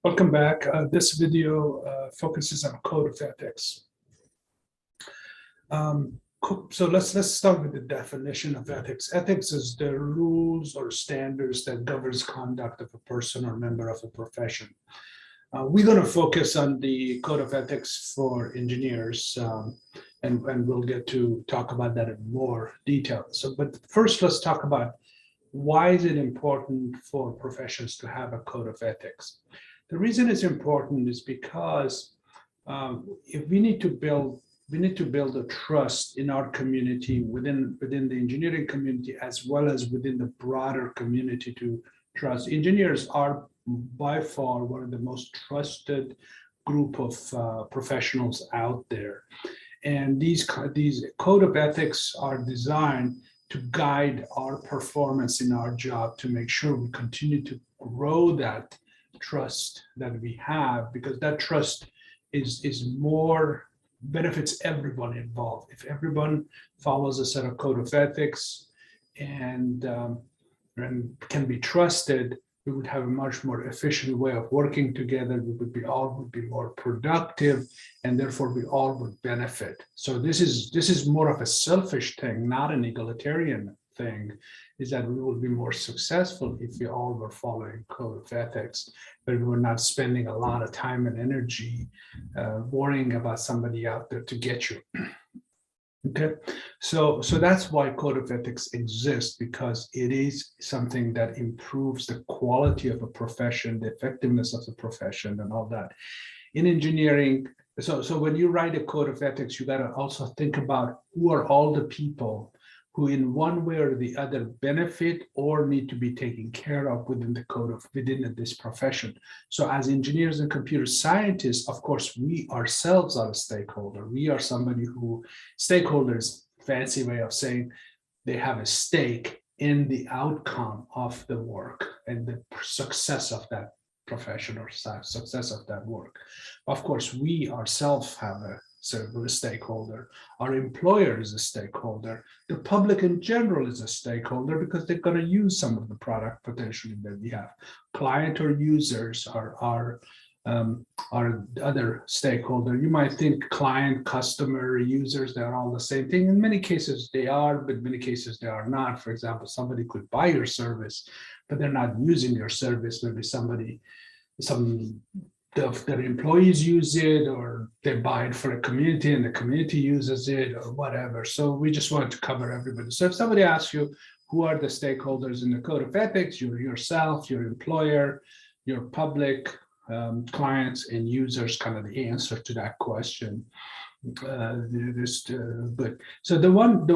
Welcome back. This video focuses on code of ethics. So let's start with the definition of ethics. Ethics is the rules or standards that governs conduct of a person or member of a profession. We're going to focus on the code of ethics for engineers, and we'll get to talk about that in more detail. But first, let's talk about why is it important for professions to have a code of ethics. The reason it's important is because if we need to build a trust in our community, within the engineering community, as well as within the broader community to trust. Engineers are by far one of the most trusted group of professionals out there. And these code of ethics are designed to guide our performance in our job, to make sure we continue to grow that trust that we have, because that trust is more benefits everyone involved. If everyone follows a set of code of ethics and can be trusted, we would have a much more efficient way of working together. We would be more productive, and therefore we all would benefit. So this is more of a selfish thing, not an egalitarian thing, is that we will be more successful if we all were following code of ethics, but we were not spending a lot of time and energy worrying about somebody out there to get you. Okay, so that's why code of ethics exists, because it is something that improves the quality of a profession, the effectiveness of the profession, and all that. In engineering, so when you write a code of ethics, you got to also think about who are all the people who in one way or the other benefit or need to be taken care of within this profession. So as engineers and computer scientists, of course, we ourselves are a stakeholder. We are somebody who, stakeholders, fancy way of saying they have a stake in the outcome of the work and the success of that profession or success of that work. Of course, we ourselves have a stakeholder. Our employer is a stakeholder. The public in general is a stakeholder, because they're going to use some of the product potentially that we have. Client or users are other stakeholder. You might think client, customer, users, they're all the same thing. In many cases they are, but in many cases they are not. For example, somebody could buy your service, but they're not using your service. Maybe their employees use it, or they buy it for a community and the community uses it, or whatever. So we just want to cover everybody. So if somebody asks you, who are the stakeholders in the code of ethics? You're yourself, your employer, your public, clients, and users, kind of the answer to that question. But so the one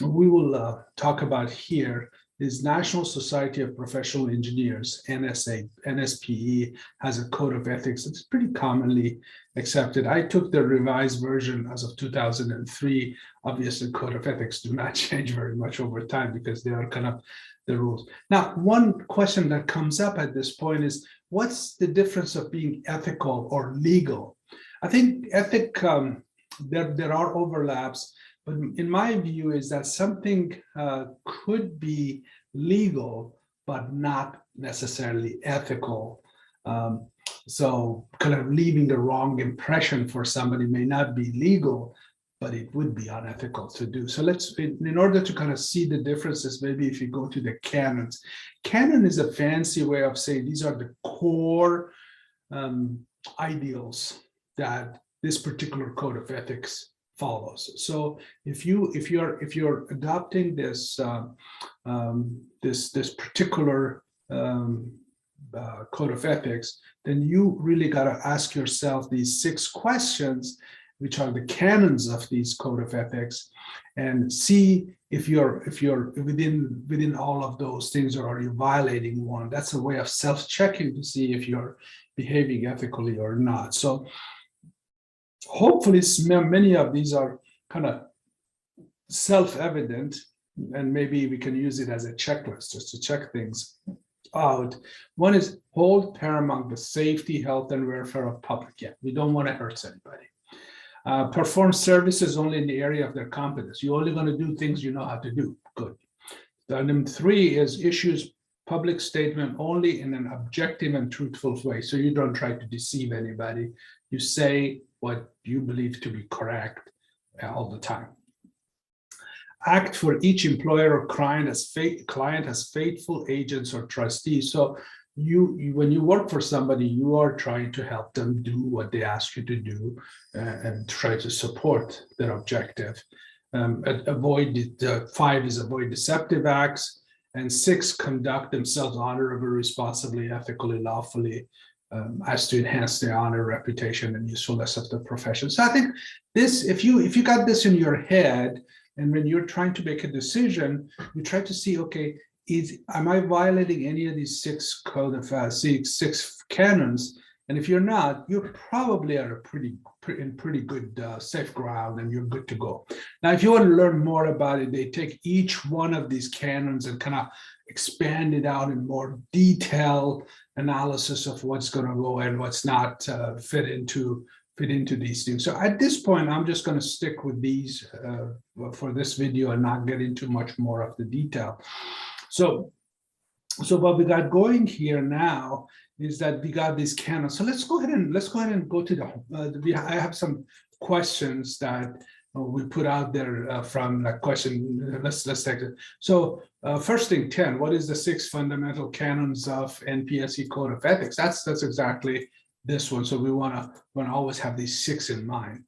we will talk about here is National Society of Professional Engineers, NSPE, has a code of ethics that's pretty commonly accepted. I took the revised version as of 2003. Obviously, code of ethics do not change very much over time, because they are kind of the rules. Now, one question that comes up at this point is, what's the difference of being ethical or legal? I think there are overlaps. But in my view is that something could be legal, but not necessarily ethical. So kind of leaving the wrong impression for somebody may not be legal, but it would be unethical to do. So in order to kind of see the differences, maybe if you go to the canons. Canon is a fancy way of saying these are the core ideals that this particular code of ethics follows. So if you're adopting this this particular code of ethics, then you really got to ask yourself these 6 questions, which are the canons of these code of ethics, and see if you're within all of those things, or are you violating one. That's a way of self-checking to see if you're behaving ethically or not. So hopefully many of these are kind of self-evident, and maybe we can use it as a checklist just to check things out. One is hold paramount the safety, health, and welfare of public. Yeah, we don't want to hurt anybody. Perform services only in the area of their competence. You're only going to do things you know how to do. Good. Item 3 is issues public statement only in an objective and truthful way. So you don't try to deceive anybody. You say what you believe to be correct all the time. Act for each employer or client as faithful agents or trustees. So when you work for somebody, you are trying to help them do what they ask you to do and try to support their objective. 5 is avoid deceptive acts, and 6, conduct themselves honorably, responsibly, ethically, lawfully, as to enhance their honor, reputation, and usefulness of the profession. So I think this, if you got this in your head, and when you're trying to make a decision, you try to see, okay, am I violating any of these 6 six canons? And if you're not, you probably are in pretty good safe ground, and you're good to go. Now, if you want to learn more about it, they take each one of these canons and kind of expand it out in more detailed analysis of what's going to go and what's not fit into these things. So at this point, I'm just going to stick with these for this video and not get into much more of the detail. So what we got going here now is that we got these canons. So let's go ahead and go to the. I have some questions that we put out there from that question. Let's take it. So first thing, 10. What is the 6 fundamental canons of NPSE Code of Ethics? That's exactly this one. So we want to always have these 6 in mind.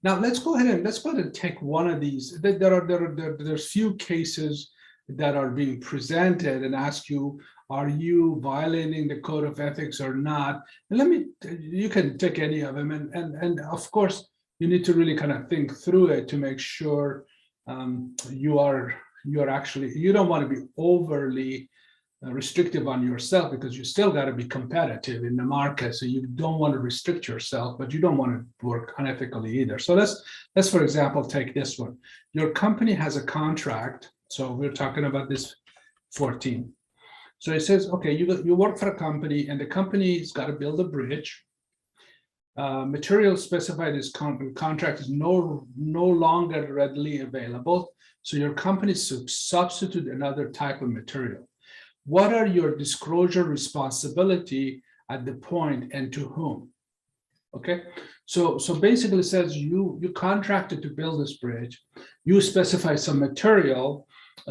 Now let's go ahead and take one of these. There's few cases that are being presented and ask you, are you violating the code of ethics or not? And you can take any of them, and of course you need to really kind of think through it to make sure you don't want to be overly restrictive on yourself, because you still got to be competitive in the market. So you don't want to restrict yourself, but you don't want to work unethically either. So let's for example take this one. Your company has a contract. So we're talking about this 14. So it says, okay, you work for a company, and the company's got to build a bridge. Material specified in this contract is no longer readily available. So your company substitute another type of material. What are your disclosure responsibility at the point, and to whom? Okay, so basically it says you contracted to build this bridge. You specify some material.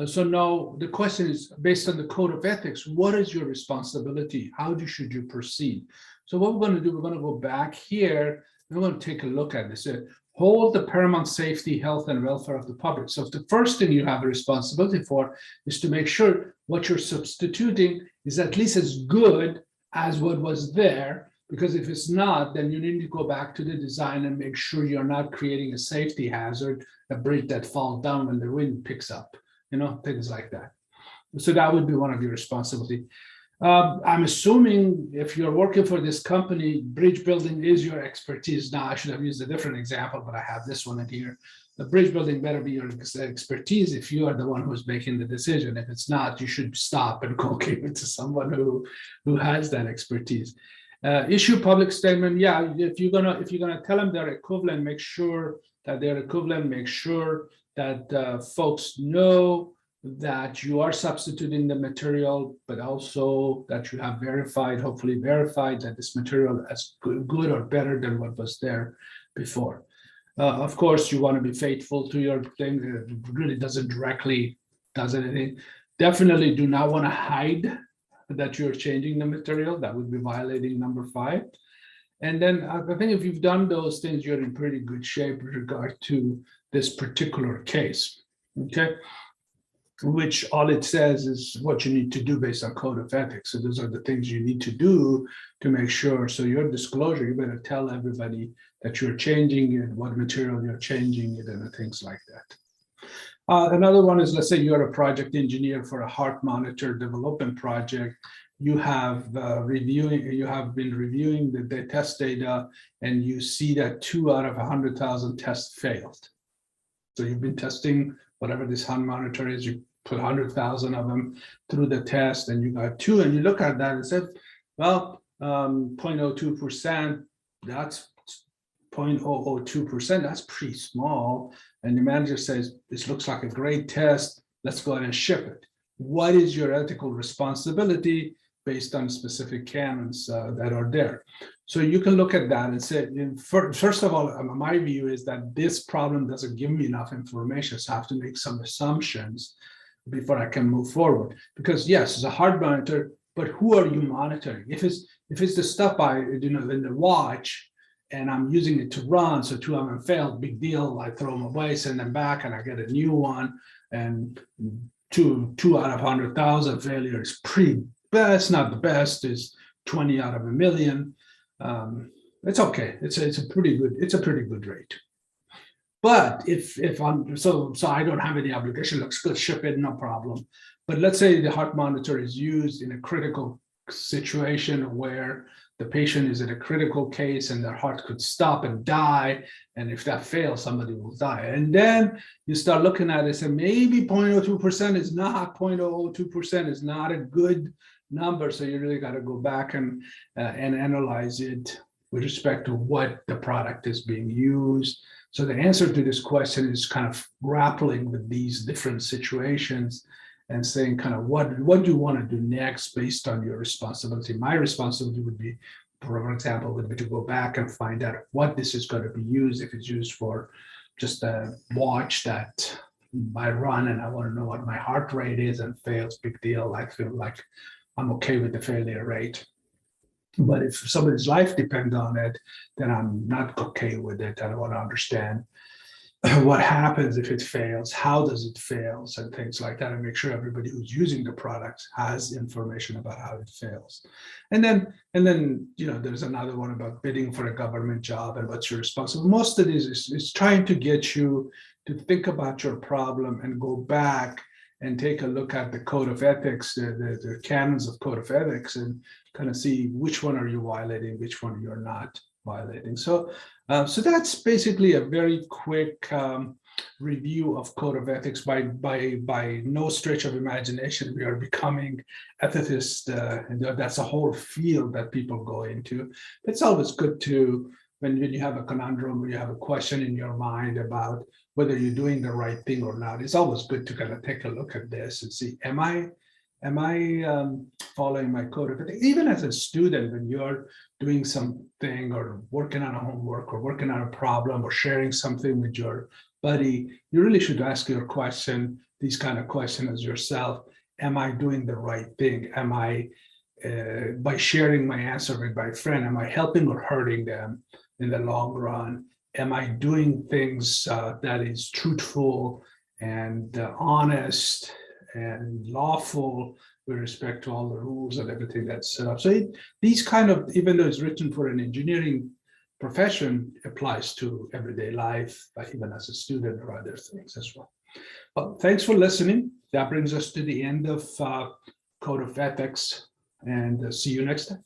So now the question is, based on the code of ethics, what is your responsibility? How should you proceed? So what we're going to do, we're going to go back here, and we're going to take a look at this. Hold the paramount safety, health, and welfare of the public. So the first thing you have a responsibility for is to make sure what you're substituting is at least as good as what was there, because if it's not, then you need to go back to the design and make sure you're not creating a safety hazard, a bridge that falls down when the wind picks up. Things like that. So that would be one of your responsibility. I'm assuming if you're working for this company, bridge building is your expertise. Now, I should have used a different example, but I have this one in here. The bridge building better be your expertise if you are the one who's making the decision. If it's not, you should stop and go give it to someone who has that expertise. Issue public statement. Yeah, if you're gonna tell them they're equivalent, make sure that they're equivalent. Make sure that folks know that you are substituting the material, but also that you have hopefully verified that this material is good or better than what was there before. Of course, you want to be faithful to your thing. It really does anything. Definitely do not want to hide that you're changing the material. That would be violating number 5. And then I think if you've done those things, you're in pretty good shape with regard to this particular case, okay? Which all it says is what you need to do based on code of ethics. So those are the things you need to do to make sure. So your disclosure, you better tell everybody that you're changing it, what material you're changing it, and things like that. Another one is, let's say you're a project engineer for a heart monitor development project. You have been reviewing the test data, and you see that 2 out of 100,000 tests failed. So you've been testing whatever this heart monitor is, you put 100,000 of them through the test, and you got 2, and you look at that and say, well, 0.02%, that's 0.002%, that's pretty small. And the manager says, this looks like a great test, let's go ahead and ship it. what is your ethical responsibility based on specific canons that are there. So you can look at that and say, first of all, my view is that this problem doesn't give me enough information, so I have to make some assumptions before I can move forward. Because yes, it's a heart monitor, but who are you monitoring? If it's the stuff in the watch, and I'm using it to run, so 2 of them failed, big deal. I throw them away, send them back, and I get a new one. And two out of 100,000 failure is pretty bad. It's not the best. It's 20 out of a million. It's okay. It's a pretty good rate. But if I'm so I don't have any obligation. Looks good, ship it, no problem. But let's say the heart monitor is used in a critical situation where the patient is in a critical case and their heart could stop and die. And if that fails, somebody will die. And then you start looking at it and maybe 0.02% is not, 0.02% is not a good number. So you really got to go back and analyze it with respect to what the product is being used. So the answer to this question is kind of grappling with these different situations and saying kind of what do you want to do next based on your responsibility. My responsibility would be, for example, would be to go back and find out what this is going to be used. If it's used for just a watch that I run and I want to know what my heart rate is and fails, big deal. I feel like I'm okay with the failure rate. But if somebody's life depends on it, then I'm not okay with it. I don't want to understand what happens if it fails, how does it fail, and things like that, and make sure everybody who's using the product has information about how it fails. And then there's another one about bidding for a government job and what's your responsibility. Most of this is trying to get you to think about your problem and go back and take a look at the code of ethics, the canons of code of ethics, and kind of see which one are you violating, which one you're not violating. So that's basically a very quick review of code of ethics. By no stretch of imagination, we are becoming ethicists. That's a whole field that people go into. It's always good to, when you have a conundrum, when you have a question in your mind about whether you're doing the right thing or not, it's always good to kind of take a look at this and see, am I following my code of ethics? Even as a student, when you're doing something or working on a homework or working on a problem or sharing something with your buddy, you really should ask these kind of questions yourself. Am I doing the right thing? Am I, by sharing my answer with my friend, am I helping or hurting them in the long run? Am I doing things that is truthful and honest and lawful with respect to all the rules and everything that's set up? So these kind of, even though it's written for an engineering profession, applies to everyday life, even as a student or other things as well. Well, thanks for listening. That brings us to the end of Code of Ethics, and see you next time.